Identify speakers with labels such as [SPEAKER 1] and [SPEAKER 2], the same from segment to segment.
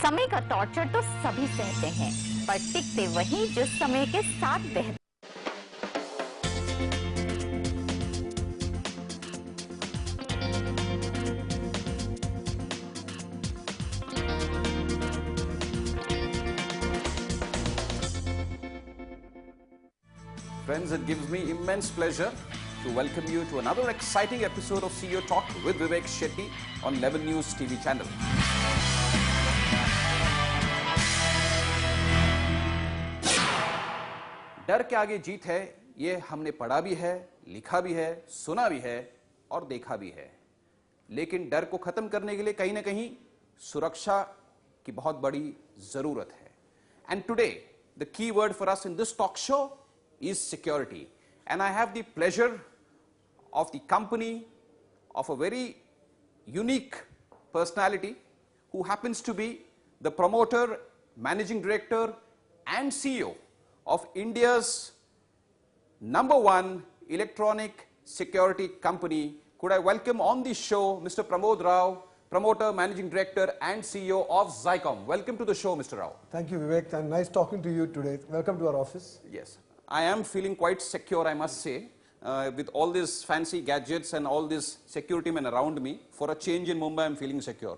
[SPEAKER 1] समय का टॉर्चर तो सभी सहते हैं, पर टिकते वही जो समय के साथ बहते।
[SPEAKER 2] Friends, it gives me immense pleasure to welcome you to another exciting episode of CEO Talk with Vivek Shetty on 11 News TV channel. डर के आगे जीत है, ये हमने पढ़ा भी है, लिखा भी है, सुना भी है और देखा भी है। लेकिन डर को खत्म करने के लिए कहीं ना कहीं सुरक्षा की बहुत बड़ी जरूरत है। And today the key word for us in this talk show is security, and I have the pleasure of the company of a very unique personality who happens to be the promoter, managing director and CEO of India's #1 electronic security company. Could I welcome on the show Mr. Pramod Rao, promoter, managing director and CEO of Zycom. Welcome to the show, Mr. Rao.
[SPEAKER 3] Thank you, Vivek, and nice talking to you today. Welcome to our office.
[SPEAKER 2] Yes. I am feeling quite secure, I must say, with all these fancy gadgets and all these security men around me. For a change in Mumbai, I am feeling secure.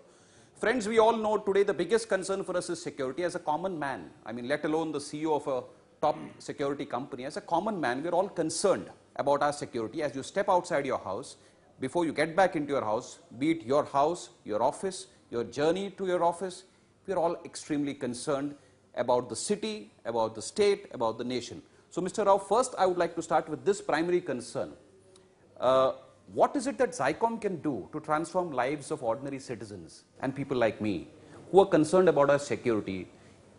[SPEAKER 2] Friends, we all know today the biggest concern for us is security. As a common man, I mean, let alone the CEO of a top security company, as a common man, we are all concerned about our security. As you step outside your house, before you get back into your house, be it your house, your office, your journey to your office, we are all extremely concerned about the city, about the state, about the nation. So, Mr. Rao, first I would like to start with this primary concern. What is it that Zycom can do to transform lives of ordinary citizens and people like me who are concerned about our security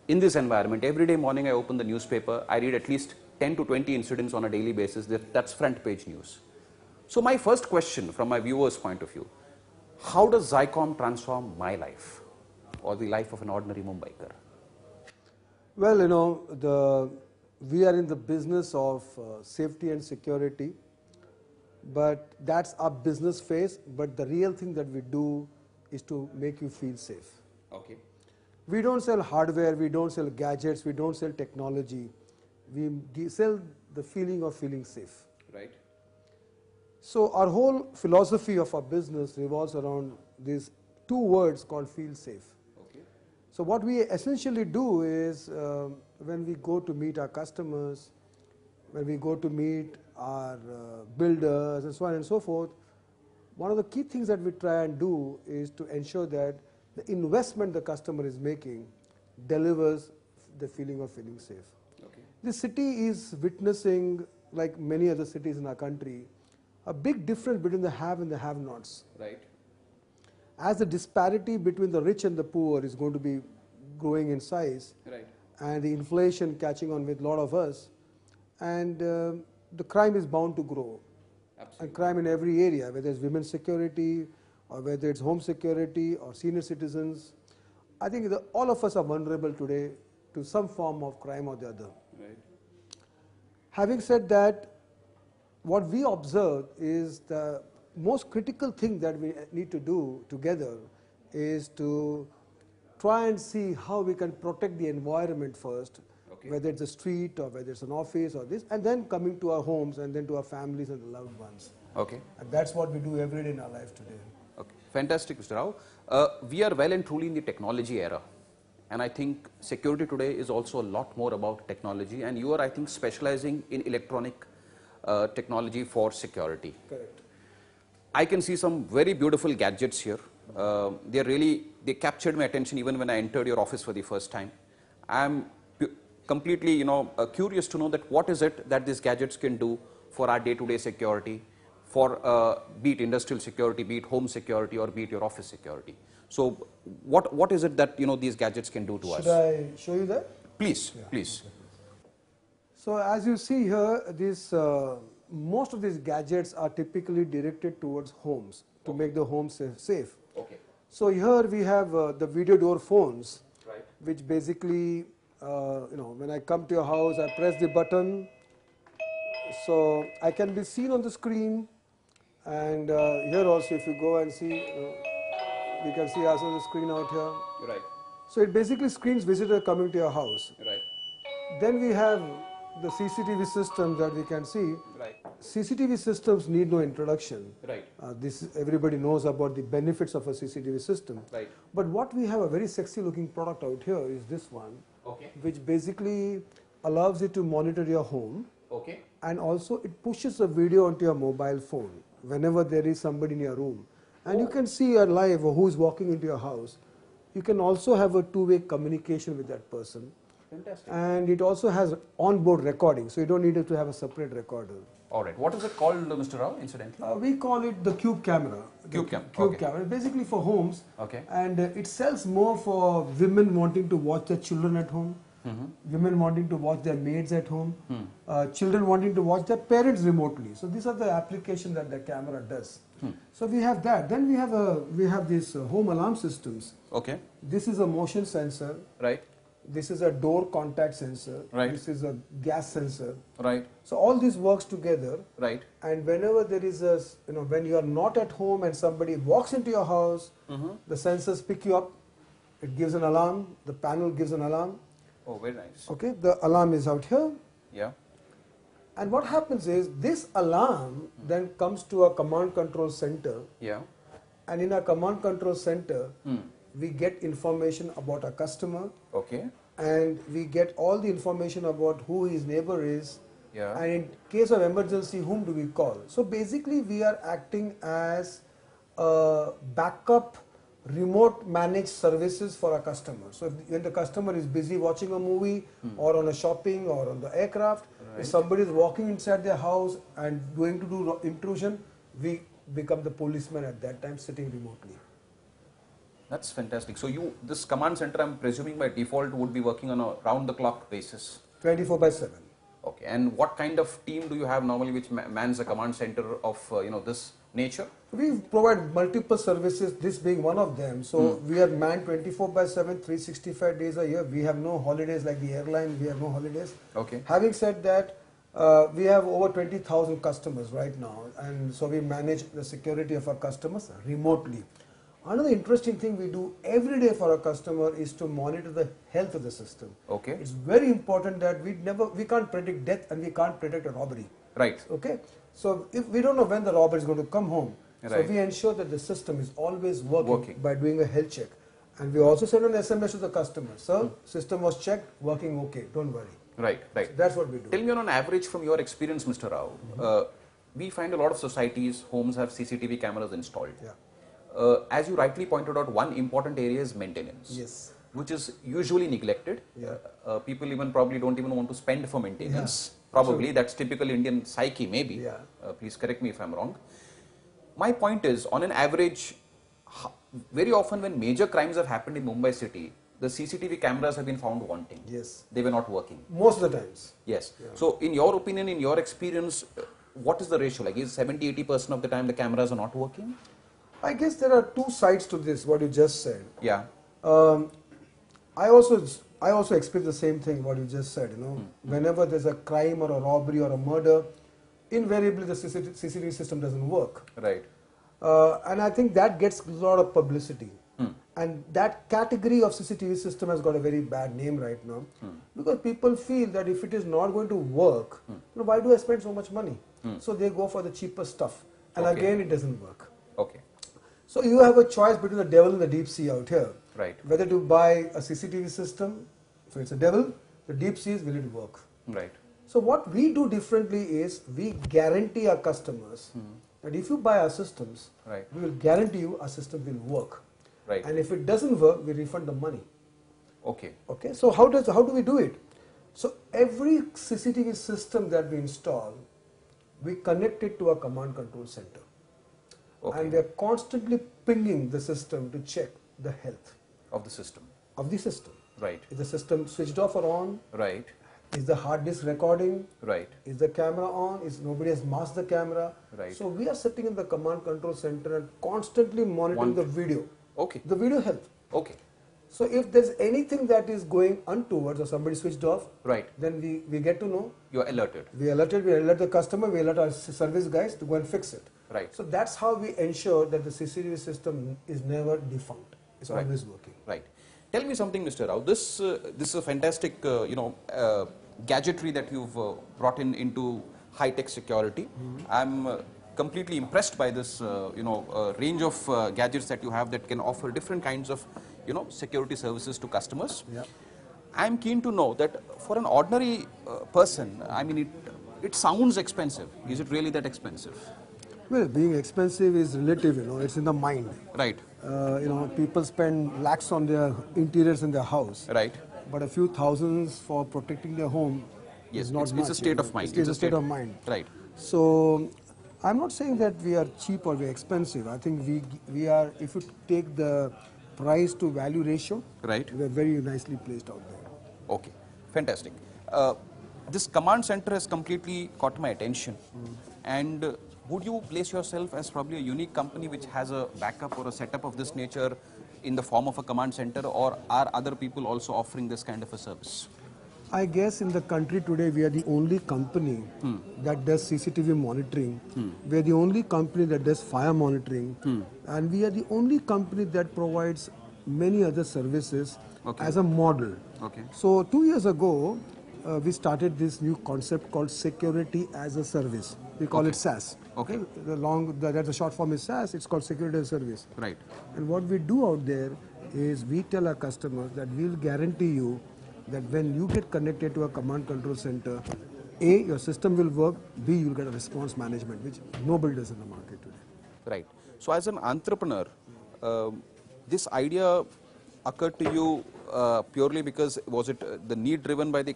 [SPEAKER 2] in this environment? Every day morning I open the newspaper, I read at least 10 to 20 incidents on a daily basis. That's front page news. So my first question from my viewers' point of view, how does Zycom transform my life or the life of an ordinary Mumbaiker?
[SPEAKER 3] Well, you know, we are in the business of safety and security, but that's our business phase. But the real thing that we do is to make you feel safe.
[SPEAKER 2] Okay.
[SPEAKER 3] We don't sell hardware, we don't sell gadgets, we don't sell technology. We sell the feeling of feeling safe.
[SPEAKER 2] Right.
[SPEAKER 3] So our whole philosophy of our business revolves around these two words called feel safe.
[SPEAKER 2] Okay.
[SPEAKER 3] So what we essentially do is when we go to meet our customers, when we go to meet our builders and so on and so forth, one of the key things that we try and do is to ensure that the investment the customer is making delivers the feeling of feeling safe.
[SPEAKER 2] Okay.
[SPEAKER 3] This city is witnessing, like many other cities in our country, a big difference between the have and the have-nots.
[SPEAKER 2] Right.
[SPEAKER 3] As the disparity between the rich and the poor is going to be growing in size,
[SPEAKER 2] Right.
[SPEAKER 3] and the inflation catching on with a lot of us, and the crime is bound to grow.
[SPEAKER 2] Absolutely.
[SPEAKER 3] And crime in every area, whether it's women's security or whether it's home security or senior citizens. I think that all of us are vulnerable today to some form of crime or the other.
[SPEAKER 2] Right.
[SPEAKER 3] Having said that, what we observe is the most critical thing that we need to do together is to try and see how we can protect the environment first,
[SPEAKER 2] Okay.
[SPEAKER 3] whether it's a street or whether it's an office or this, and then coming to our homes and then to our families and the loved ones.
[SPEAKER 2] Okay.
[SPEAKER 3] And that's what we do every day in our life today.
[SPEAKER 2] Okay. Fantastic, Mr. Rao. We are well and truly in the technology era. And I think security today is also a lot more about technology. And you are, I think, specializing in electronic technology for security.
[SPEAKER 3] Correct.
[SPEAKER 2] I can see some very beautiful gadgets here. They captured my attention even when I entered your office for the first time. I'm completely, curious to know that what is it that these gadgets can do for our day-to-day security, for be it industrial security, be it home security, or be it your office security. So, what is it that these gadgets can do to us?
[SPEAKER 3] Should I show you that?
[SPEAKER 2] Please,
[SPEAKER 3] Yeah.
[SPEAKER 2] please.
[SPEAKER 3] So as you see here, most of these gadgets are typically directed towards homes to make the home safe.
[SPEAKER 2] Okay.
[SPEAKER 3] So here we have the video door phones,
[SPEAKER 2] Right.
[SPEAKER 3] which basically, when I come to your house, I press the button, so I can be seen on the screen, and here also if you go and see, we can see us on the screen out here.
[SPEAKER 2] You're right.
[SPEAKER 3] So it basically screens visitor coming to your house.
[SPEAKER 2] Right.
[SPEAKER 3] Then we have the CCTV systems that we can see.
[SPEAKER 2] Right.
[SPEAKER 3] CCTV systems need no introduction.
[SPEAKER 2] Right.
[SPEAKER 3] Everybody knows about the benefits of a CCTV system.
[SPEAKER 2] Right.
[SPEAKER 3] But what we have a very sexy looking product out here is this one,
[SPEAKER 2] Okay.
[SPEAKER 3] which basically allows you to monitor your home,
[SPEAKER 2] Okay.
[SPEAKER 3] and also it pushes a video onto your mobile phone whenever there is somebody in your room. And you can see live who's walking into your house. You can also have a two-way communication with that person.
[SPEAKER 2] Fantastic.
[SPEAKER 3] And it also has onboard recording, so you don't need to have a separate recorder.
[SPEAKER 2] All right. What is it called, Mr. Rao, incidentally?
[SPEAKER 3] We call it the Cube camera.
[SPEAKER 2] Cube cam,
[SPEAKER 3] Cube
[SPEAKER 2] okay.
[SPEAKER 3] camera. Basically for homes.
[SPEAKER 2] Okay.
[SPEAKER 3] And it sells more for women wanting to watch their children at home, women wanting to watch their maids at home, children wanting to watch their parents remotely. So these are the applications that the camera does. So we have that. Then we have these home alarm systems.
[SPEAKER 2] Okay.
[SPEAKER 3] This is a motion sensor.
[SPEAKER 2] Right.
[SPEAKER 3] This is a door contact sensor.
[SPEAKER 2] Right.
[SPEAKER 3] This is a gas sensor.
[SPEAKER 2] Right.
[SPEAKER 3] So all this works together.
[SPEAKER 2] Right.
[SPEAKER 3] And whenever there is a, when you are not at home and somebody walks into your house, the sensors pick you up. It gives an alarm. The panel gives an alarm.
[SPEAKER 2] Oh, very nice.
[SPEAKER 3] Okay, the alarm is out here.
[SPEAKER 2] Yeah.
[SPEAKER 3] And what happens is this alarm then comes to a command control center.
[SPEAKER 2] Yeah.
[SPEAKER 3] And in a command control center, we get information about a customer.
[SPEAKER 2] Okay.
[SPEAKER 3] And we get all the information about who his neighbor is.
[SPEAKER 2] Yeah.
[SPEAKER 3] And in case of emergency, whom do we call? So basically, we are acting as a backup remote managed services for a customer. So when the customer is busy watching a movie or on a shopping or on the aircraft, if somebody is walking inside their house and going to do intrusion, we become the policeman at that time sitting remotely.
[SPEAKER 2] That's fantastic. So this command center, I'm presuming by default would be working on a round-the-clock basis.
[SPEAKER 3] 24/7.
[SPEAKER 2] Okay. And what kind of team do you have normally which mans the command center of this nature?
[SPEAKER 3] We provide multiple services, this being one of them. So we are manned 24/7, 365 days a year. We have no holidays like the airline. We have no holidays.
[SPEAKER 2] Okay.
[SPEAKER 3] Having said that, we have over 20,000 customers right now, and so we manage the security of our customers remotely. Another interesting thing we do every day for our customer is to monitor the health of the system.
[SPEAKER 2] Okay.
[SPEAKER 3] It's very important that we can't predict death and we can't predict a robbery.
[SPEAKER 2] Right.
[SPEAKER 3] Okay. So if we don't know when the robber is going to come home, so
[SPEAKER 2] Right.
[SPEAKER 3] we ensure that the system is always working by doing a health check. And we also send an SMS to the customer. Sir, system was checked, working okay, don't worry.
[SPEAKER 2] Right. Right.
[SPEAKER 3] So that's what we do.
[SPEAKER 2] Tell me on average from your experience, Mr. Rao, we find a lot of societies, homes have CCTV cameras installed.
[SPEAKER 3] Yeah.
[SPEAKER 2] As you rightly pointed out, one important area is maintenance.
[SPEAKER 3] Yes.
[SPEAKER 2] Which is usually neglected.
[SPEAKER 3] Yeah.
[SPEAKER 2] People even probably don't even want to spend for maintenance.
[SPEAKER 3] Yeah.
[SPEAKER 2] Probably
[SPEAKER 3] True.
[SPEAKER 2] that's typical Indian psyche, maybe.
[SPEAKER 3] Yeah.
[SPEAKER 2] Please correct me if I'm wrong. My point is, on an average, very often when major crimes have happened in Mumbai city, the CCTV cameras have been found wanting.
[SPEAKER 3] Yes.
[SPEAKER 2] They were not working.
[SPEAKER 3] Most of the times.
[SPEAKER 2] Yes.
[SPEAKER 3] Yeah.
[SPEAKER 2] So, in your opinion, in your experience, what is the ratio? Like, is 70-80% of the time the cameras are not working?
[SPEAKER 3] I guess there are two sides to this, what you just said.
[SPEAKER 2] Yeah.
[SPEAKER 3] I also experience the same thing what you just said. Whenever there's a crime or a robbery or a murder, invariably the CCTV system doesn't work.
[SPEAKER 2] Right.
[SPEAKER 3] And I think that gets a lot of publicity. And that category of CCTV system has got a very bad name right now, because people feel that if it is not going to work, why do I spend so much money? So they go for the cheaper stuff, and
[SPEAKER 2] Okay.
[SPEAKER 3] again it doesn't work.
[SPEAKER 2] Okay.
[SPEAKER 3] So you have a choice between the devil and the deep sea out here.
[SPEAKER 2] Right.
[SPEAKER 3] Whether to buy a CCTV system, so it's a devil, the deep sea is willing to work.
[SPEAKER 2] Right.
[SPEAKER 3] So what we do differently is we guarantee our customers that if you buy our systems,
[SPEAKER 2] Right.
[SPEAKER 3] we will guarantee you our system will work.
[SPEAKER 2] Right.
[SPEAKER 3] And if it doesn't work, we refund the money.
[SPEAKER 2] Okay.
[SPEAKER 3] Okay. So how do we do it? So every CCTV system that we install, we connect it to a command control center.
[SPEAKER 2] Okay.
[SPEAKER 3] And we are constantly pinging the system to check the health
[SPEAKER 2] Of the system.
[SPEAKER 3] of the system.
[SPEAKER 2] Right.
[SPEAKER 3] Is the system switched off or on?
[SPEAKER 2] Right.
[SPEAKER 3] Is the hard disk recording?
[SPEAKER 2] Right.
[SPEAKER 3] Is the camera on? Is nobody has masked the camera?
[SPEAKER 2] Right.
[SPEAKER 3] So we are sitting in the command control center and constantly monitoring the video,
[SPEAKER 2] Okay.
[SPEAKER 3] the video health.
[SPEAKER 2] Okay.
[SPEAKER 3] So if there's anything that is going untowards or somebody switched off,
[SPEAKER 2] Right.
[SPEAKER 3] then we get to know.
[SPEAKER 2] You are alerted.
[SPEAKER 3] We alert the customer, we alert our service guys to go and fix it.
[SPEAKER 2] Right.
[SPEAKER 3] So that's how we ensure that the CCTV system is never defunct. It's
[SPEAKER 2] Right.
[SPEAKER 3] always working.
[SPEAKER 2] Right. Tell me something, Mr. Rao. This is a fantastic, gadgetry that you've brought into high-tech security. I'm completely impressed by this, range of gadgets that you have that can offer different kinds of, security services to customers.
[SPEAKER 3] Yeah.
[SPEAKER 2] I'm keen to know that for an ordinary person, I mean, it sounds expensive. Is it really that expensive?
[SPEAKER 3] Well, being expensive is relative, it's in the mind.
[SPEAKER 2] Right.
[SPEAKER 3] People spend lakhs on their interiors in their house.
[SPEAKER 2] Right.
[SPEAKER 3] But a few thousands for protecting their home
[SPEAKER 2] Yes,
[SPEAKER 3] is not
[SPEAKER 2] it's
[SPEAKER 3] much.
[SPEAKER 2] a state of mind.
[SPEAKER 3] It's a state of mind.
[SPEAKER 2] Right.
[SPEAKER 3] So I'm not saying that we are cheap or we're expensive. I think we are, if you take the price to value ratio,
[SPEAKER 2] Right.
[SPEAKER 3] we're very nicely placed out there.
[SPEAKER 2] Okay, fantastic. This command center has completely caught my attention. And would you place yourself as probably a unique company which has a backup or a setup of this nature in the form of a command center, or are other people also offering this kind of a service?
[SPEAKER 3] I guess in the country today, we are the only company that does CCTV monitoring. We are the only company that does fire monitoring. And we are the only company that provides many other services as a model.
[SPEAKER 2] Okay.
[SPEAKER 3] So 2 years ago, we started this new concept called security as a service. We call it SaaS.
[SPEAKER 2] Okay.
[SPEAKER 3] That's the short form is SaaS. It's called security as a service.
[SPEAKER 2] Right.
[SPEAKER 3] And what we do out there is we tell our customers that we'll guarantee you that when you get connected to a command control center, A, your system will work, B, you'll get a response management, which nobody does in the market today.
[SPEAKER 2] Right. So as an entrepreneur, this idea occurred to you purely because was it the need driven by the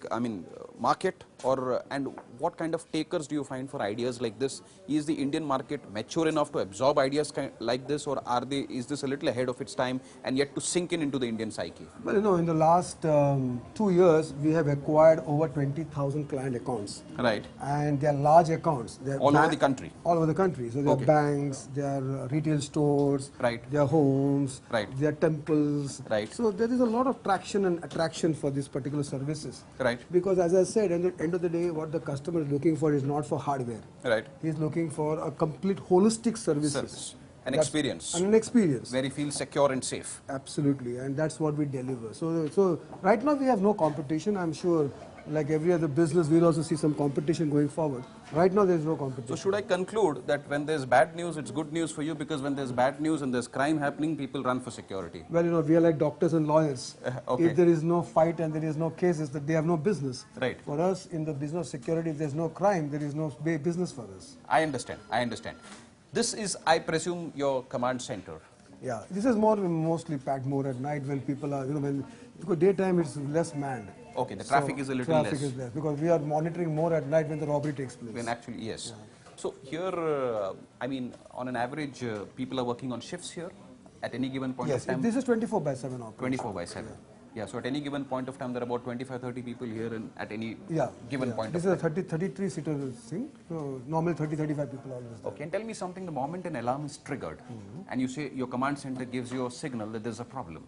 [SPEAKER 2] market, or and what kind of takers do you find for ideas like this? Is the Indian market mature enough to absorb ideas like this, or is this a little ahead of its time and yet to sink into the Indian psyche?
[SPEAKER 3] Well, in the last 2 years, we have acquired over 20,000 client accounts.
[SPEAKER 2] Right.
[SPEAKER 3] And they are large accounts. They are
[SPEAKER 2] All over the country.
[SPEAKER 3] All over the country. So they are banks, they are retail stores,
[SPEAKER 2] Right.
[SPEAKER 3] they are homes,
[SPEAKER 2] Right.
[SPEAKER 3] they are temples.
[SPEAKER 2] Right.
[SPEAKER 3] So there is a lot of traction and attraction for these particular services.
[SPEAKER 2] Right.
[SPEAKER 3] Because as I said, at the end of the day, what the customer is looking for is not for hardware.
[SPEAKER 2] Right.
[SPEAKER 3] He is looking for a complete holistic services.
[SPEAKER 2] Service. An experience.
[SPEAKER 3] And an experience.
[SPEAKER 2] Where he feels secure and safe.
[SPEAKER 3] Absolutely, and that's what we deliver. So right now we have no competition. I'm sure, like every other business, we'll also see some competition going forward. Right now, there's no competition.
[SPEAKER 2] So should I conclude that when there's bad news, it's good news for you, because when there's bad news and there's crime happening, people run for security?
[SPEAKER 3] Well, we are like doctors and lawyers.
[SPEAKER 2] Okay.
[SPEAKER 3] If there is no fight and there is no cases, that they have no business.
[SPEAKER 2] Right.
[SPEAKER 3] For us, in the business of security, if there's no crime, there is no business for us.
[SPEAKER 2] I understand. This is, I presume, your command center.
[SPEAKER 3] Yeah, this is mostly packed more at night when people are, because daytime it's less manned.
[SPEAKER 2] Okay, the traffic is a little less.
[SPEAKER 3] Traffic is less because we are monitoring more at night when the robbery takes place.
[SPEAKER 2] When actually, yes. Yeah. So here, on an average, people are working on shifts here at any given point of time?
[SPEAKER 3] Yes, this is 24/7 operation.
[SPEAKER 2] 24/7. Yeah, so at any given point of time, there are about 25-30 people here at any given point
[SPEAKER 3] this
[SPEAKER 2] of time.
[SPEAKER 3] This is a 33-seater thing, so normally 30-35 people are always there.
[SPEAKER 2] Okay, and tell me something, the moment an alarm is triggered, and you say your command center gives you a signal that there's a problem,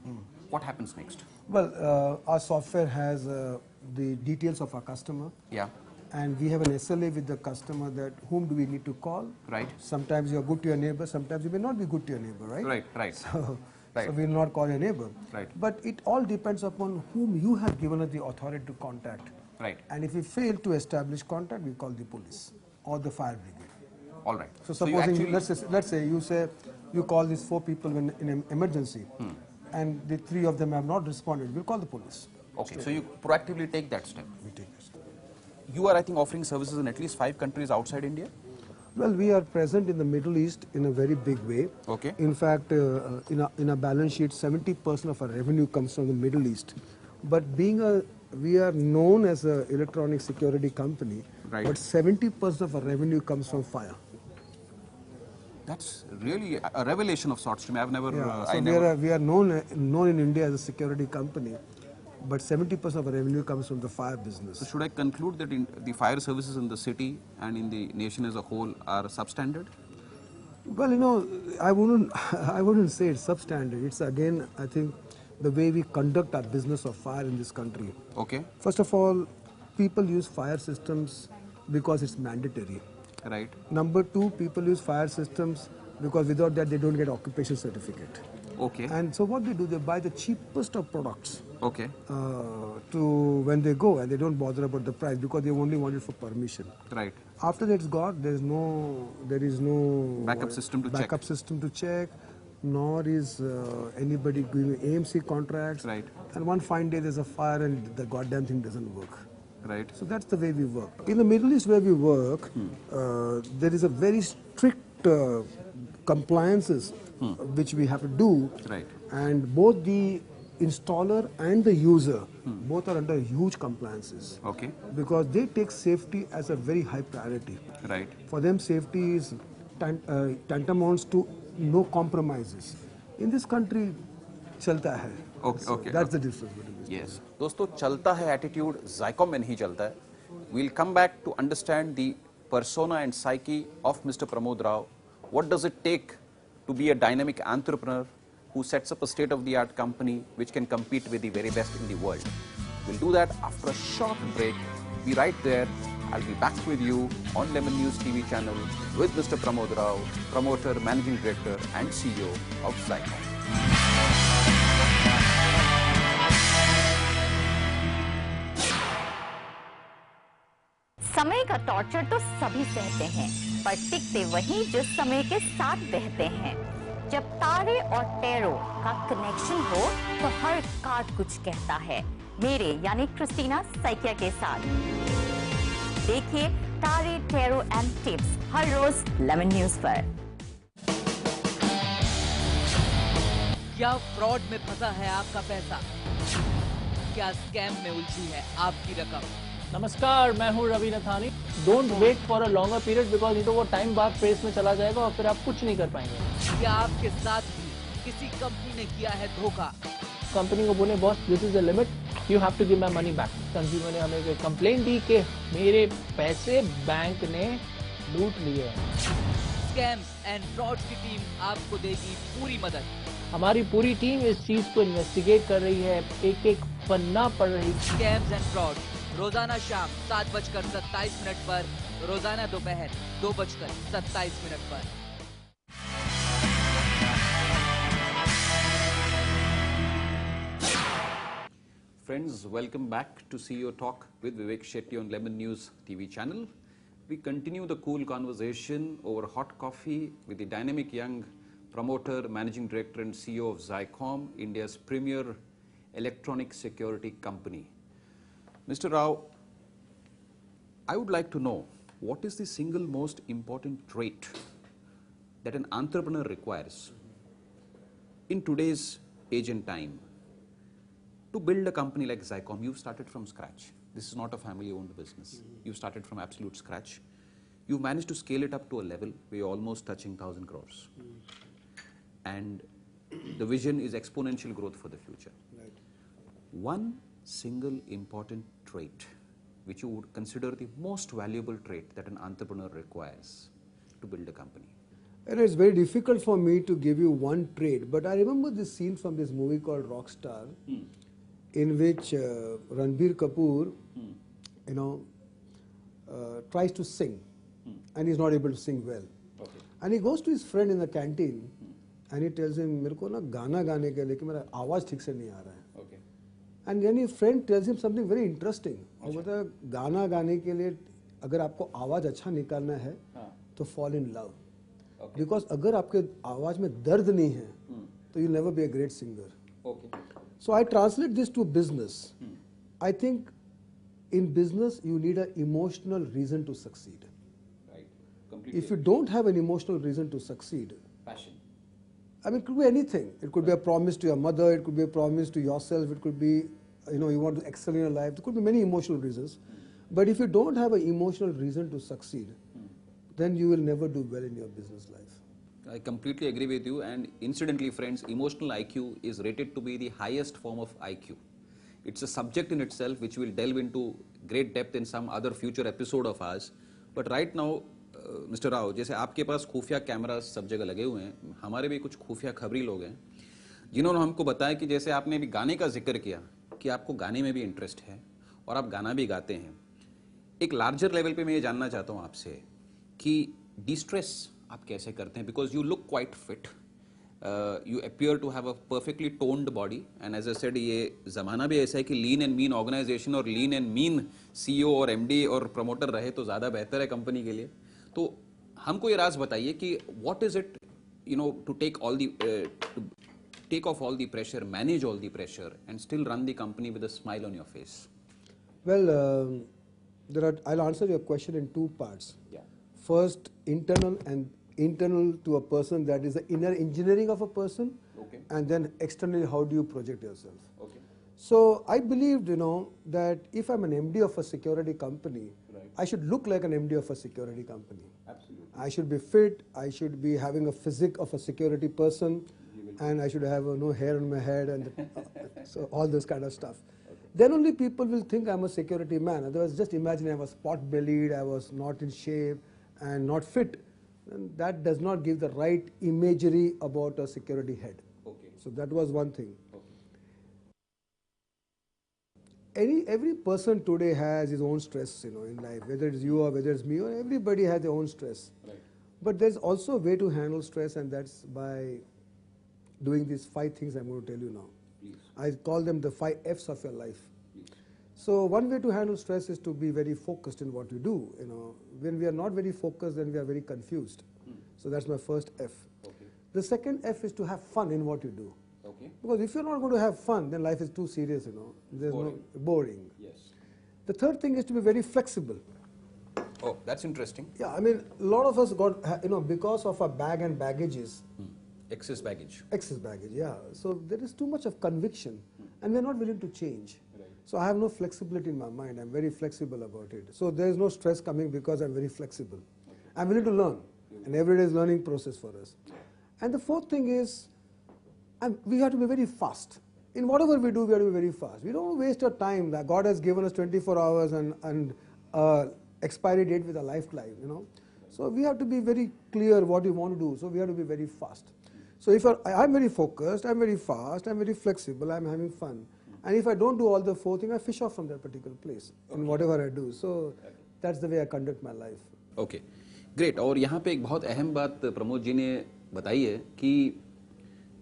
[SPEAKER 2] what happens next?
[SPEAKER 3] Well, our software has the details of our customer.
[SPEAKER 2] Yeah.
[SPEAKER 3] And we have an SLA with the customer that whom do we need to call.
[SPEAKER 2] Right.
[SPEAKER 3] Sometimes you are good to your neighbor, sometimes you may not be good to your neighbor, right?
[SPEAKER 2] Right.
[SPEAKER 3] So we will not call your neighbor.
[SPEAKER 2] Right.
[SPEAKER 3] But it all depends upon whom you have given us the authority to contact.
[SPEAKER 2] Right.
[SPEAKER 3] And if we fail to establish contact, we call the police or the fire brigade.
[SPEAKER 2] All right.
[SPEAKER 3] So supposing, let's say you call these 4 people in an emergency, and the 3 of them have not responded, we'll call the police.
[SPEAKER 2] Okay, so you proactively take that step.
[SPEAKER 3] We take that step.
[SPEAKER 2] You are, I think, offering services in at least 5 countries outside India?
[SPEAKER 3] Well, we are present in the Middle East in a very big way.
[SPEAKER 2] Okay.
[SPEAKER 3] In fact, in a balance sheet, 70% of our revenue comes from the Middle East. But we are known as an electronic security company,
[SPEAKER 2] right.
[SPEAKER 3] But 70% of our revenue comes from fire.
[SPEAKER 2] That's really a revelation of sorts to me. I've never.
[SPEAKER 3] We are known in India as a security company, but 70% of our revenue comes from the fire business.
[SPEAKER 2] So should I conclude that the fire services in the city and in the nation as a whole are substandard?
[SPEAKER 3] Well, I wouldn't say it's substandard. It's again, I think, the way we conduct our business of fire in this country.
[SPEAKER 2] Okay.
[SPEAKER 3] First of all, people use fire systems because it's mandatory.
[SPEAKER 2] Right.
[SPEAKER 3] Number 2, people use fire systems because without that they don't get occupation certificate.
[SPEAKER 2] Okay.
[SPEAKER 3] And so what they do, they buy the cheapest of products
[SPEAKER 2] Okay.
[SPEAKER 3] to when they go, and they don't bother about the price because they only want it for permission.
[SPEAKER 2] Right.
[SPEAKER 3] After that it's got, there is no
[SPEAKER 2] Backup system to check.
[SPEAKER 3] system to check, nor is anybody giving AMC contracts.
[SPEAKER 2] Right.
[SPEAKER 3] And one fine day there's a fire and the goddamn thing doesn't work.
[SPEAKER 2] Right.
[SPEAKER 3] So that's the way we work. In the Middle East where we work, there is a very strict compliances which we have to do.
[SPEAKER 2] Right.
[SPEAKER 3] And both the installer and the user, both are under huge compliances.
[SPEAKER 2] Okay.
[SPEAKER 3] Because they take safety as a very high priority.
[SPEAKER 2] Right.
[SPEAKER 3] For them, safety is tantamounts to no compromises. In this country, chalta hai.
[SPEAKER 2] Okay, okay,
[SPEAKER 3] That's the difference between this.
[SPEAKER 2] Yes. दोस्तों चलता है attitude Zycom में नहीं चलता है. We'll come back to understand the persona and psyche of Mr. Pramod Rao. What does it take to be a dynamic entrepreneur who sets up a state-of-the-art company which can compete with the very best in the world? We'll do that after a short break. Be right there. I'll be back with you on Lemon News TV channel with Mr. Pramod Rao, promoter, managing director and CEO of Zycom.
[SPEAKER 1] समय का torture तो सभी सहते हैं, पर टिकते वही जो समय के साथ बहते हैं। जब तारे और टैरो का कनेक्शन हो तो हर कार्ड कुछ कहता है। मेरे यानी क्रिस्टीना सैकिया के साथ देखिए तारे, टैरो एंड टिप्स हर रोज लेमन न्यूज पर।
[SPEAKER 4] क्या फ्रॉड में फंसा है आपका पैसा? क्या स्कैम में उलझी है आपकी रकम?
[SPEAKER 5] नमस्कार, मैं हूँ Ravi Nathani. Don't wait for a longer period because तो वो टाइम बाद फेस में चला जाएगा और फिर आप कुछ नहीं कर पाएंगे।
[SPEAKER 4] क्या आपके साथ भी किसी कंपनी ने किया है धोखा?
[SPEAKER 5] कंपनी को बोले boss this is the limit, you have to give my money back. Consumer ने हमें कंप्लेन दी कि मेरे पैसे बैंक ने लूट लिए हैं।
[SPEAKER 4] स्कैम्स एंड फ्रॉड की टीम आपको देगी पूरी मदद।
[SPEAKER 5] हमारी पूरी टीम इस चीज को इन्वेस्टिगेट कर रही है, एक एक पन्ना पढ़ रही है।
[SPEAKER 4] स्कैम्स एंड फ्रॉड रोजाना शाम 7:27 पर, रोजाना दोपहर 2:27 पर।
[SPEAKER 2] Friends, welcome back to CEO Talk with Vivek Shetty on Lemon News TV channel. We continue the cool conversation over hot coffee with the dynamic young promoter, managing director and CEO of Zycom, India's premier electronic security company. Mr. Rao, I would like to know what is the single most important trait that an entrepreneur requires in today's age and time to build a company like Zycom. You started from scratch. This is not a family-owned business. You started from absolute scratch. You managed to scale it up to a level where you're almost touching 1,000 crores. And the vision is exponential growth for the future.
[SPEAKER 3] Right.
[SPEAKER 2] One single important trait which you would consider the most valuable trait that an entrepreneur requires to build a company?
[SPEAKER 3] And it's very difficult for me to give you one trait, but I remember this scene from this movie called Rockstar, in which Ranbir Kapoor, tries to sing, and he's not able to sing well.
[SPEAKER 2] Okay.
[SPEAKER 3] And he goes to his friend in the canteen, and he tells him, मेरे को ना गाना गाने के लेकिन मेरा आवाज ठीक से नहीं आ रहा है.
[SPEAKER 2] Okay.
[SPEAKER 3] And then his friend tells him something very interesting. और बोलता है गाना गाने के लिए अगर आपको आवाज अच्छा निकालना है तो fall in love.
[SPEAKER 2] Okay.
[SPEAKER 3] Because अगर आपके आवाज में दर्द नहीं है तो you'll never be a great singer.
[SPEAKER 2] Okay.
[SPEAKER 3] So I translate this to business. I think in business you need an emotional reason to succeed.
[SPEAKER 2] Right. Completely.
[SPEAKER 3] If you don't have an emotional reason to succeed,
[SPEAKER 2] Passion.
[SPEAKER 3] I mean, it could be anything. It could be a promise to your mother, it could be a promise to yourself, it could be, you want to excel in your life. There could be many emotional reasons. But if you don't have an emotional reason to succeed, then you will never do well in your business life.
[SPEAKER 2] I completely agree with you, and incidentally friends, emotional IQ is rated to be the highest form of IQ. It's a subject in itself which we'll delve into great depth in some other future episode of ours. But right now, Mr. Rao, जैसे आपके पास खुफिया camera सब जगह लगे हुए हैं, हमारे भी कुछ खुफिया खबरी लोग हैं जिन्होंने हमको बताया कि जैसे आपने अभी गाने का जिक्र किया कि आपको गाने में भी इंटरेस्ट है और आप गाना भी गाते हैं। एक लार्जर लेवल पे मैं ये जानना चाहता हूँ आपसे कि डिस्ट्रेस आप कैसे करते हैं, because you look quite fit, You appear to have a perfectly toned body, and as I said, ये ज़माना भी ऐसा है कि lean and mean organization और lean and mean CEO और MD और promoter रहे तो ज़्यादा बेहतर है कंपनी के लिए. तो हमको ये राज बताइए कि what is it, to take take off all the pressure, manage all the pressure, and still run the company with a smile on your face?
[SPEAKER 3] Well, I'll answer your question in two parts.
[SPEAKER 2] Yeah.
[SPEAKER 3] First, internal to a person, that is the inner engineering of a person.
[SPEAKER 2] Okay.
[SPEAKER 3] And then externally, how do you project yourself?
[SPEAKER 2] Okay.
[SPEAKER 3] So I believed, that if I'm an MD of a security company,
[SPEAKER 2] Right.
[SPEAKER 3] I should look like an MD of a security company.
[SPEAKER 2] Absolutely.
[SPEAKER 3] I should be fit, I should be having a physique of a security person, and I should have no hair on my head, and so all this kind of stuff. Okay. Then only people will think I'm a security man. Otherwise, just imagine I was pot-bellied, I was not in shape, and not fit. And that does not give the right imagery about a security head.
[SPEAKER 2] Okay.
[SPEAKER 3] So that was one thing.
[SPEAKER 2] Okay.
[SPEAKER 3] Every person today has his own stress, in life, whether it's you or whether it's me, or everybody has their own stress.
[SPEAKER 2] Right.
[SPEAKER 3] But there's also a way to handle stress, and that's by doing these 5 things I'm going to tell you now.
[SPEAKER 2] Please.
[SPEAKER 3] I call them the 5 F's of your life.
[SPEAKER 2] Please.
[SPEAKER 3] So one way to handle stress is to be very focused in what you do. When we are not very focused, then we are very confused. So that's my first F.
[SPEAKER 2] Okay.
[SPEAKER 3] The second F is to have fun in what you do.
[SPEAKER 2] Okay.
[SPEAKER 3] Because if you're not going to have fun, then life is too serious, There's
[SPEAKER 2] Boring.
[SPEAKER 3] no boring.
[SPEAKER 2] Yes.
[SPEAKER 3] The third thing is to be very flexible.
[SPEAKER 2] Oh, that's interesting.
[SPEAKER 3] Yeah, I mean, a lot of us got, because of our bag and baggages,
[SPEAKER 2] Excess baggage.
[SPEAKER 3] excess baggage, yeah. So there is too much of conviction, and we're not willing to change.
[SPEAKER 2] Right.
[SPEAKER 3] So I have no flexibility in my mind. I'm very flexible about it. So there is no stress coming because I'm very flexible.
[SPEAKER 2] Okay.
[SPEAKER 3] I'm willing to learn, and every day is learning process for us. And the fourth thing is, we have to be very fast. In whatever we do, we have to be very fast. We don't waste our time. God has given us 24 hours and expiry date with a lifetime, So we have to be very clear what we want to do. So we have to be very fast. So if I'm very focused, I'm very fast, I'm very flexible, I'm having fun. And if I don't do all the 4 things, I fish off from that particular place in whatever I do. So that's the way I conduct my life.
[SPEAKER 2] Okay, great. और यहाँ पे एक बहुत अहम बात प्रमोद जी ने बताई है कि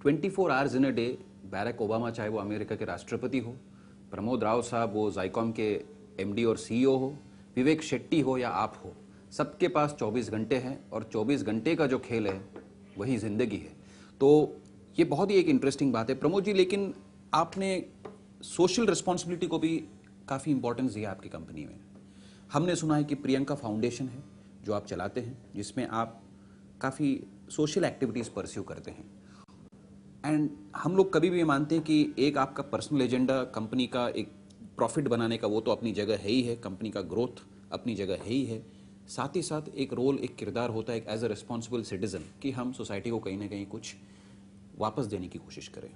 [SPEAKER 2] 24 hours in a day Barack Obama, चाहे वो अमेरिका के राष्ट्रपति हो, प्रमोद राव साहब वो जाइकॉम के एमडी और सीईओ हो, विवेक शेट्टी हो या आप हो, सबके पास 24 घंटे हैं और 24 घंटे का जो खेल है वही जिंदगी है. तो ये बहुत ही एक इंटरेस्टिंग बात है प्रमोद जी. लेकिन आपने सोशल रिस्पॉन्सिबिलिटी को भी काफ़ी इंपॉर्टेंस दिया आपकी कंपनी में. हमने सुना है कि प्रियंका फाउंडेशन है जो आप चलाते हैं, जिसमें आप काफ़ी सोशल एक्टिविटीज़ परस्यू करते हैं. एंड हम लोग कभी भी मानते हैं कि एक आपका पर्सनल एजेंडा कंपनी का एक प्रॉफिट बनाने का वो तो अपनी जगह है ही है, कंपनी का ग्रोथ अपनी जगह है ही है, साथ ही साथ एक रोल, एक किरदार होता है एक एज अ रिस्पॉन्सिबल सिटीजन कि हम सोसाइटी को कहीं ना कहीं कुछ वापस देने की कोशिश करें.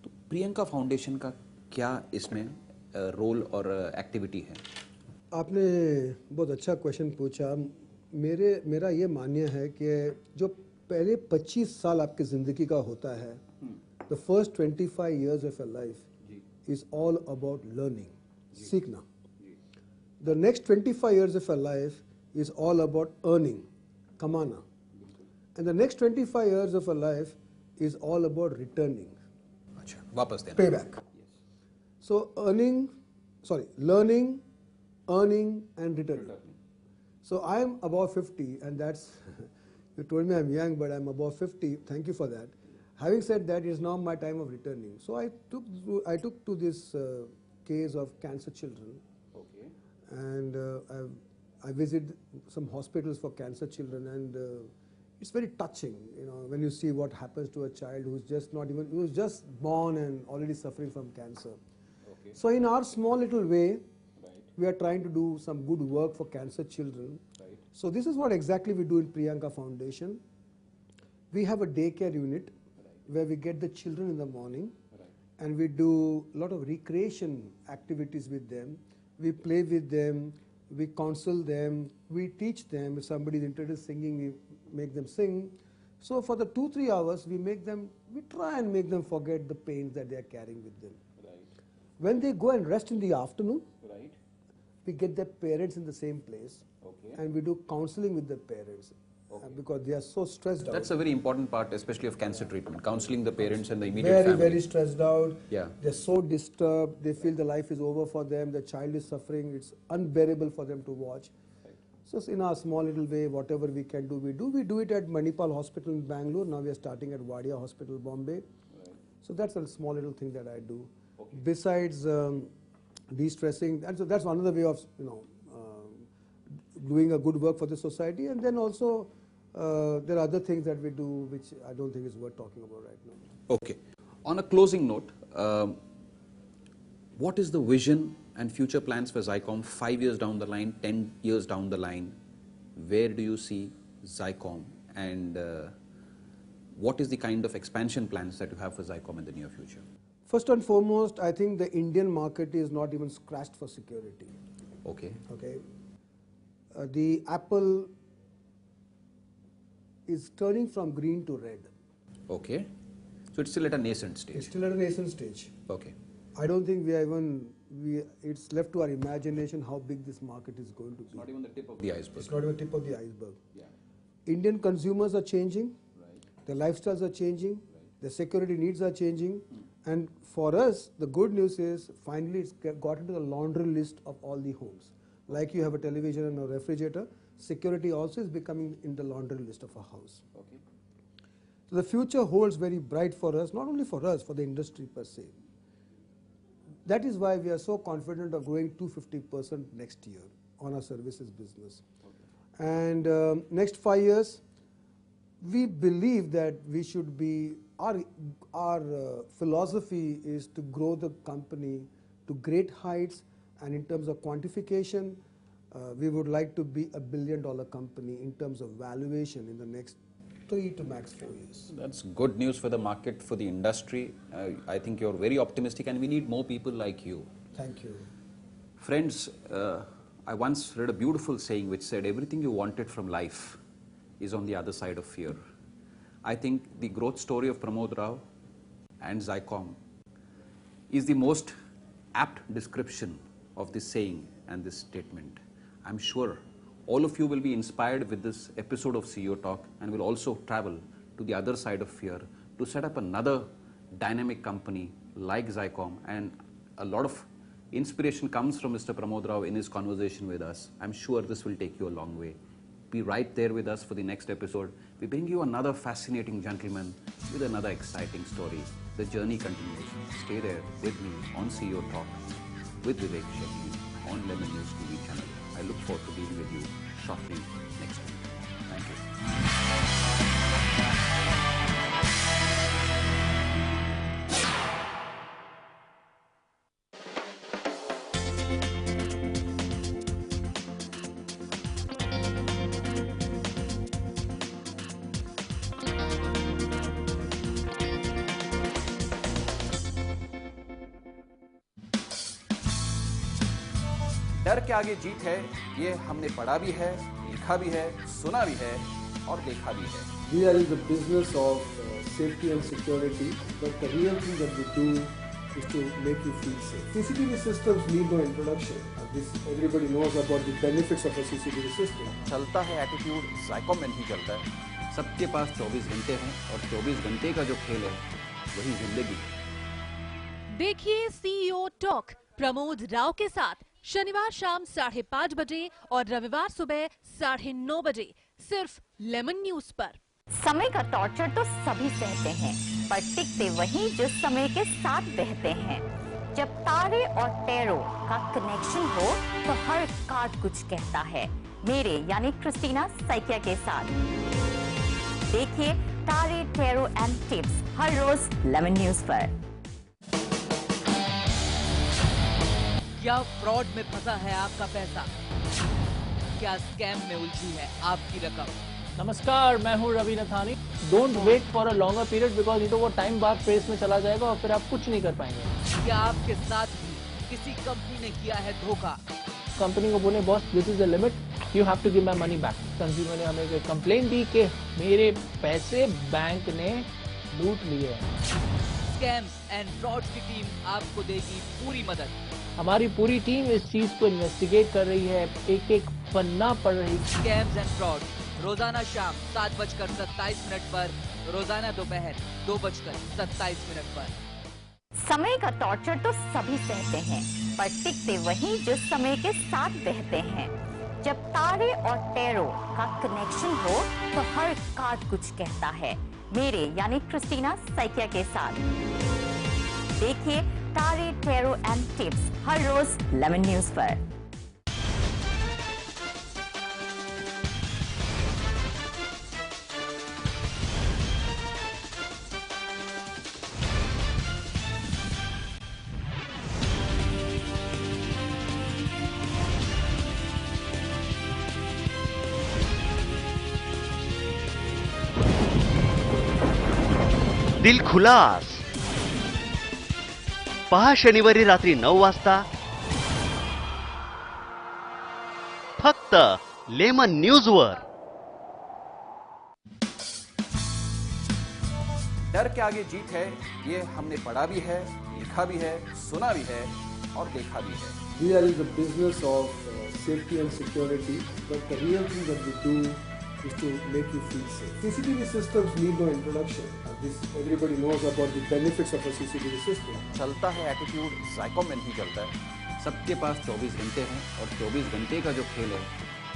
[SPEAKER 2] तो प्रियंका फाउंडेशन का क्या इसमें रोल और एक्टिविटी है?
[SPEAKER 3] आपने बहुत अच्छा क्वेश्चन पूछा. मेरा ये मान्य है कि जो पहले 25 साल आपकी ज़िंदगी का होता है, the first 25 years of your life is all about learning, सीखना. The next 25 years of your life is all about earning, कमाना. And the next 25 years of your life is all about returning,
[SPEAKER 2] अच्छा, वापस देना,
[SPEAKER 3] pay back. So learning, earning and returning. So I am above 50, and that's, you told me I'm young, but I'm above 50. Thank you for that. Having said that, it's now my time of returning. So I took to this case of cancer children.
[SPEAKER 2] Okay.
[SPEAKER 3] And I visited some hospitals for cancer children, and it's very touching, when you see what happens to a child who's just born and already suffering from cancer.
[SPEAKER 2] Okay.
[SPEAKER 3] So in our small little way,
[SPEAKER 2] Right.
[SPEAKER 3] we are trying to do some good work for cancer children.
[SPEAKER 2] Right.
[SPEAKER 3] So this is what exactly we do in Priyanka Foundation. We have a daycare unit where we get the children in the morning,
[SPEAKER 2] Right.
[SPEAKER 3] and we do a lot of recreation activities with them. We play with them, we counsel them, we teach them. If somebody is interested in singing, we make them sing. So for the 2-3 hours, we try and make them forget the pains that they are carrying with them.
[SPEAKER 2] Right.
[SPEAKER 3] When they go and rest in the afternoon,
[SPEAKER 2] Right.
[SPEAKER 3] we get their parents in the same place,
[SPEAKER 2] Okay.
[SPEAKER 3] and we do counseling with the parents. because they are so stressed out.
[SPEAKER 2] That's a very important part, especially of cancer treatment, counseling the parents and the immediate
[SPEAKER 3] Very,
[SPEAKER 2] family.
[SPEAKER 3] very stressed out.
[SPEAKER 2] Yeah.
[SPEAKER 3] They're so disturbed. They feel the life is over for them. The child is suffering. It's unbearable for them to watch. So in our small little way, whatever we can do, we do. We do it at Manipal Hospital in Bangalore. Now we are starting at Wadia Hospital, Bombay. So that's a small little thing that I do. Besides de-stressing, and so that's another way of doing a good work for the society. And then also there are other things that we do which I don't think is worth talking about right now.
[SPEAKER 2] Okay. On a closing note, what is the vision and future plans for Zycom 5 years down the line, 10 years down the line? Where do you see Zycom, and what is the kind of expansion plans that you have for Zycom in the near future?
[SPEAKER 3] First and foremost, I think the Indian market is not even scratched for security.
[SPEAKER 2] Okay.
[SPEAKER 3] Okay. The apple is turning from green to red.
[SPEAKER 2] Okay. So it's still at a nascent
[SPEAKER 3] It's
[SPEAKER 2] stage.
[SPEAKER 3] still at a nascent stage.
[SPEAKER 2] Okay.
[SPEAKER 3] I don't think it's left to our imagination how big this market is going to be.
[SPEAKER 2] It's not even the tip of the iceberg.
[SPEAKER 3] It's not even the tip of the iceberg.
[SPEAKER 2] Yeah.
[SPEAKER 3] Indian consumers are changing,
[SPEAKER 2] Right.
[SPEAKER 3] their lifestyles are changing, their security needs are changing, and for us, the good news is finally it's got into the laundry list of all the homes. Like you have a television and a refrigerator, security also is becoming in the laundry list of a house.
[SPEAKER 2] Okay.
[SPEAKER 3] So the future holds very bright for us, not only for us, for the industry per se. That is why we are so confident of growing 250% next year on our services business. And next 5 years, we believe that we should be, our philosophy is to grow the company to great heights, and in terms of quantification, we would like to be $1 billion company in terms of valuation in the next 3 to max 4 years.
[SPEAKER 2] That's good news for the market, for the industry. I think you're very optimistic, and we need more people like you.
[SPEAKER 3] Thank you.
[SPEAKER 2] Friends, I once read a beautiful saying which said, everything you wanted from life is on the other side of fear. I think the growth story of Pramod Rao and Zycom is the most apt description of this saying and this statement. I'm sure all of you will be inspired with this episode of CEO Talk, and will also travel to the other side of fear to set up another dynamic company like Zycom. And a lot of inspiration comes from Mr. Pramod Rao in his conversation with us. I'm sure this will take you a long way. Be right there with us for the next episode. We bring you another fascinating gentleman with another exciting story. The journey continues. Stay there with me on CEO Talk with Vivek Shetty on Lemon News TV channel. I look forward to being with you shortly next week. Thank you. डर के आगे जीत है, ये हमने पढ़ा भी है, लिखा भी है, सुना भी है और देखा भी है.
[SPEAKER 3] We are in the business of safety and security, but the real thing that we do is to make you feel safe. CCTV systems need no introduction. Everybody knows about the benefits of a CCTV system.
[SPEAKER 2] चलता है attitude, Zycom में नहीं चलता है. सबके पास 24 घंटे हैं, और 24 घंटे का जो खेल है वही जिंदगी है.
[SPEAKER 6] देखिए CEO टॉक प्रमोद राव के साथ शनिवार शाम 5:30 बजे और रविवार सुबह 9:30 बजे सिर्फ लेमन न्यूज पर.
[SPEAKER 1] समय का टॉर्चर तो सभी सहते हैं, पर टिकते वही जो समय के साथ बहते हैं. जब तारे और टैरो का कनेक्शन हो तो हर कार्ड कुछ कहता है. मेरे यानी क्रिस्टीना सैकिया के साथ देखिए तारे, टैरो एंड टिप्स हर रोज लेमन न्यूज पर.
[SPEAKER 4] क्या फ्रॉड में फंसा है आपका पैसा? क्या स्कैम में उलझी है आपकी रकम?
[SPEAKER 5] नमस्कार, मैं हूँ Ravi Nathani. Don't wait for a longer period, because ये तो वो टाइम बाद प्रेस में चला जाएगा और फिर आप कुछ नहीं कर पाएंगे.
[SPEAKER 4] क्या आपके साथ भी किसी कंपनी ने किया है धोखा?
[SPEAKER 5] कंपनी को बोले boss this is the limit, you have to give my money back. Consumer ने हमें कंप्लेन दी कि मेरे पैसे बैंक ने लूट लिए हैं.
[SPEAKER 4] स्कैम्स एंड फ्रॉड की टीम आपको देगी पूरी मदद.
[SPEAKER 5] हमारी पूरी टीम इस चीज को इन्वेस्टिगेट कर रही है, एक एक पन्ना पढ़ रही है.
[SPEAKER 4] स्कैम्स एंड फ्रॉड रोजाना शाम 7:27 पर, रोजाना दोपहर 2:27 पर।
[SPEAKER 1] समय का टॉर्चर तो सभी सहते हैं, पर टिकते वही जो समय के साथ बहते हैं। जब तारे और टैरो का कनेक्शन हो तो हर कार्ड कुछ कहता है। मेरे यानी क्रिस्टीना सैकिया के साथ देखिए तारे, टैरो एंड टिप्स हर रोज लेमन न्यूज पर।
[SPEAKER 7] दिल खुलास पहा शनिवारी रात्री 9 वाजता फक्त लेमन न्यूज वर।
[SPEAKER 2] डर के आगे जीत है, ये हमने पढ़ा भी है, लिखा भी है, सुना भी है और देखा भी है।
[SPEAKER 3] We are in the business of safety and security, but the real thing that we do is to make you feel safe. CCTV systems need no introduction. Everybody knows about the benefits of a CCTV system.
[SPEAKER 2] चलता है attitude, जायकों में नहीं चलता है। सबके पास 24 घंटे हैं और 24 घंटे का जो खेल है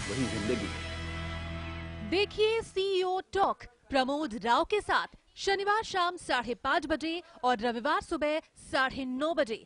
[SPEAKER 2] वही जिंदगी है।
[SPEAKER 6] देखिए CEO टॉक प्रमोद राव के साथ शनिवार शाम 5:30 बजे और रविवार सुबह 9:30 बजे